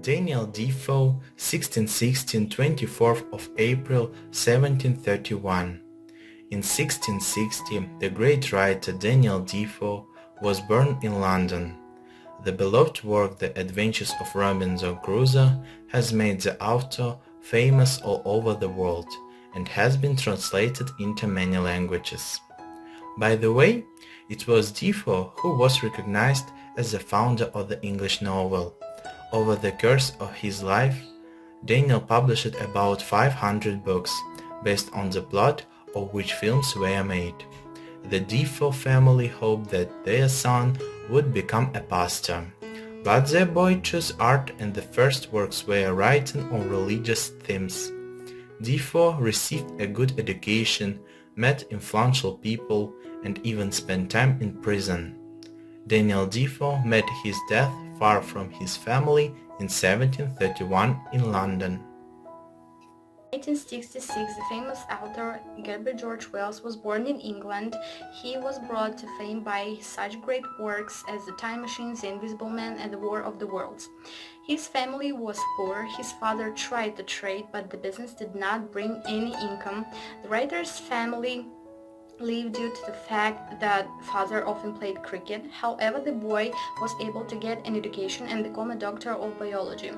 Daniel Defoe, 1616, 24th of April 1731. In 1660, the great writer Daniel Defoe was born in London. The beloved work The Adventures of Robinson Crusoe has made the author famous all over the world and has been translated into many languages. By the way, it was Defoe who was recognized as the founder of the English novel. Over the course of his life, Daniel published about 500 books, based on the plot of which films were made. The Defoe family hoped that their son would become a pastor, but their boy chose art and the first works were written on religious themes. Defoe received a good education, met influential people, and even spent time in prison. Daniel Defoe met his death far from his family in 1731 in London. In 1866, the famous author Herbert George Wells was born in England. He was brought to fame by such great works as The Time Machine, The Invisible Man, and The War of the Worlds. His family was poor. His father tried the trade, but the business did not bring any income. The writer's family lived due to the fact that father often played cricket. However, the boy was able to get an education and become a doctor of biology.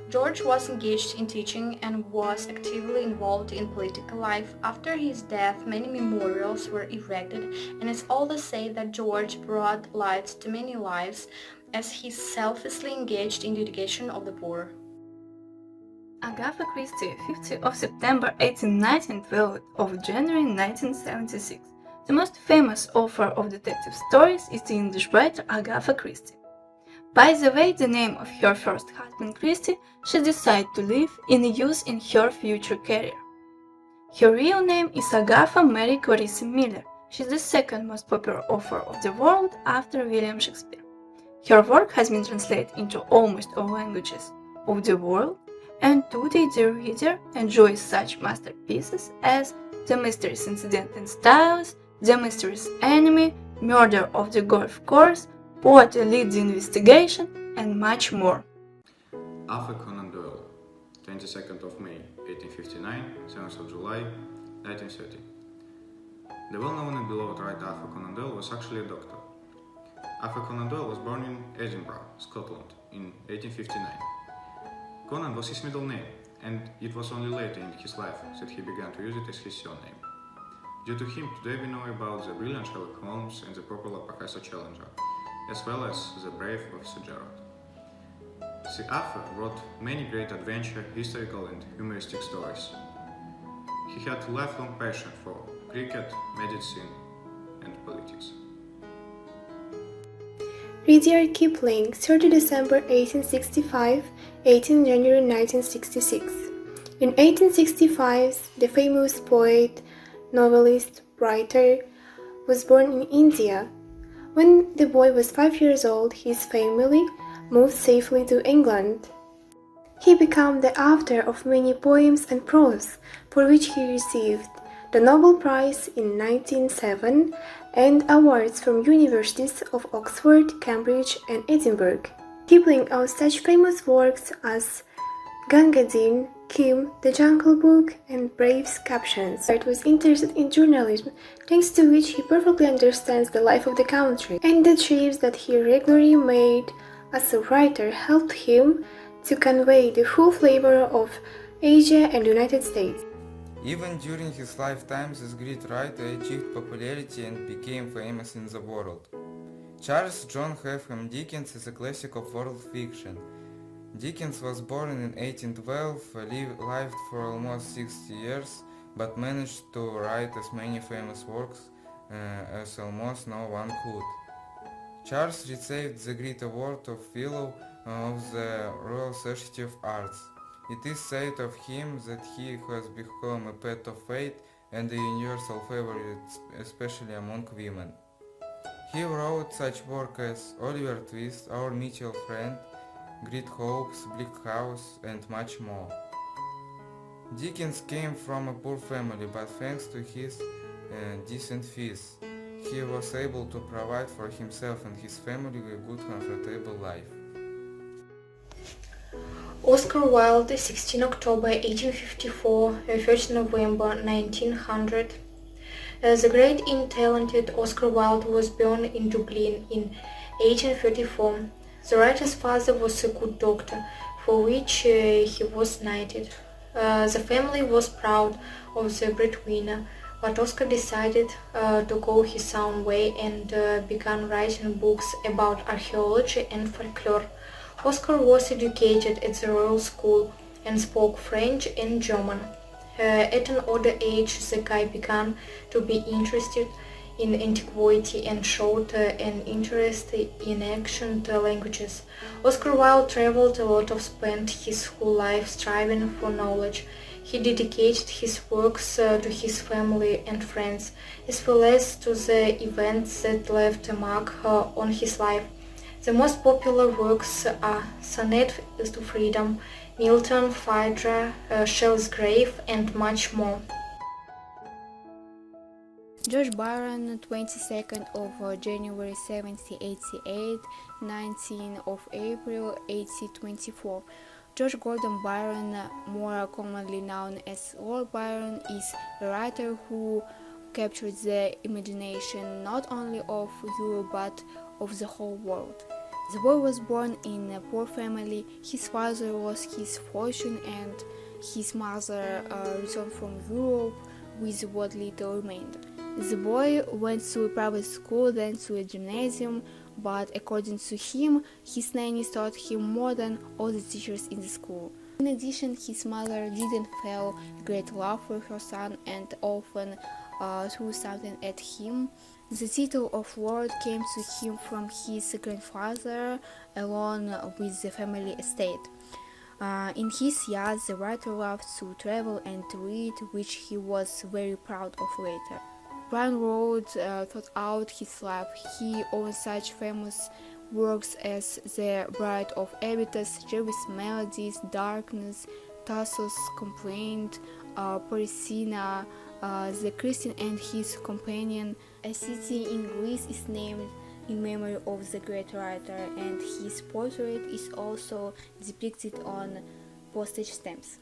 George was engaged in teaching and was actively involved in political life. After his death, many memorials were erected, and it's all to say that George brought light to many lives as he selflessly engaged in the education of the poor. Agatha Christie, 50th of September 1819, 12th of January 1976. The most famous author of detective stories is the English writer Agatha Christie. By the way, the name of her first husband Christie she decided to leave in use in her future career. Her real name is Agatha Mary Clarissa Miller. She is the second most popular author of the world after William Shakespeare. Her work has been translated into almost all languages of the world, and today the reader enjoys such masterpieces as The Mysterious Incident in Styles, The Mysterious Enemy, Murder of the Golf Course, Potter Leads the Investigation, and much more. Arthur Conan Doyle, 22nd of May 1859, 7th of July 1930. The well-known and beloved writer Arthur Conan Doyle was actually a doctor. Arthur Conan Doyle was born in Edinburgh, Scotland, in 1859. Conan was his middle name, and it was only later in his life that he began to use it as his surname. Due to him, today we know about the brilliant Sherlock Holmes and the popular Professor Challenger, as well as the brave Officer Gerard. The author wrote many great adventure, historical and humoristic stories. He had a lifelong passion for cricket, medicine and politics. Rudyard Kipling, 30 December 1865, 18 January 1966. In 1865, the famous poet, novelist, writer was born in India. When the boy was 5 years old, his family moved safely to England. He became the author of many poems and prose, for which he received the Nobel Prize in 1907 and awards from universities of Oxford, Cambridge and Edinburgh. Kipling owns such famous works as Ganga Din, Kim, The Jungle Book and Brave's Captions. He was interested in journalism, thanks to which he perfectly understands the life of the country, and the trips that he regularly made as a writer helped him to convey the full flavor of Asia and the United States. Even during his lifetime, this great writer achieved popularity and became famous in the world. Charles John Ephraim Dickens is a classic of world fiction. Dickens was born in 1812, lived for almost 60 years, but managed to write as many famous works as almost no one could. Charles received the great award of Fellow of the Royal Society of Arts. It is said of him that he has become a pet of fate and a universal favorite, especially among women. He wrote such work as Oliver Twist, Our Mutual Friend, Great Hopes, Bleak House, and much more. Dickens came from a poor family, but thanks to his decent fees, he was able to provide for himself and his family a good, comfortable life. Oscar Wilde, 16 October 1854, 1 November 1900. The great and talented Oscar Wilde was born in Dublin in 1834. The writer's father was a good doctor, for which he was knighted. The family was proud of the breadwinner, but Oscar decided to go his own way and began writing books about archaeology and folklore. Oscar was educated at the Royal School and spoke French and German. At an older age, the guy began to be interested in antiquity and showed an interest in ancient languages. Oscar Wilde traveled a lot and spent his whole life striving for knowledge. He dedicated his works to his family and friends, as well as to the events that left a mark on his life. The most popular works are Sonnet to Freedom, Milton, Phaedra, Shelley's Grave, and much more. George Byron, 22nd of January 1788, 19th of April 1824. George Gordon Byron, more commonly known as Lord Byron, is a writer who captured the imagination not only of Europe but of the whole world. The boy was born in a poor family. His father lost his fortune and his mother returned from Europe with what little remained. The boy went to a private school, then to a gymnasium, but according to him, his nanny taught him more than all the teachers in the school. In addition, his mother didn't feel great love for her son and often threw something at him. The title of Lord came to him from his grandfather along with the family estate. In his youth, the writer loved to travel and to read, which he was very proud of later. Byron wrote throughout his life. He owned such famous works as The Bride of Abydos, Jervis Melodies, Darkness, Tasso's Complaint, Parisina, The Christian and His Companion. A city in Greece is named in memory of the great writer, and his portrait is also depicted on postage stamps.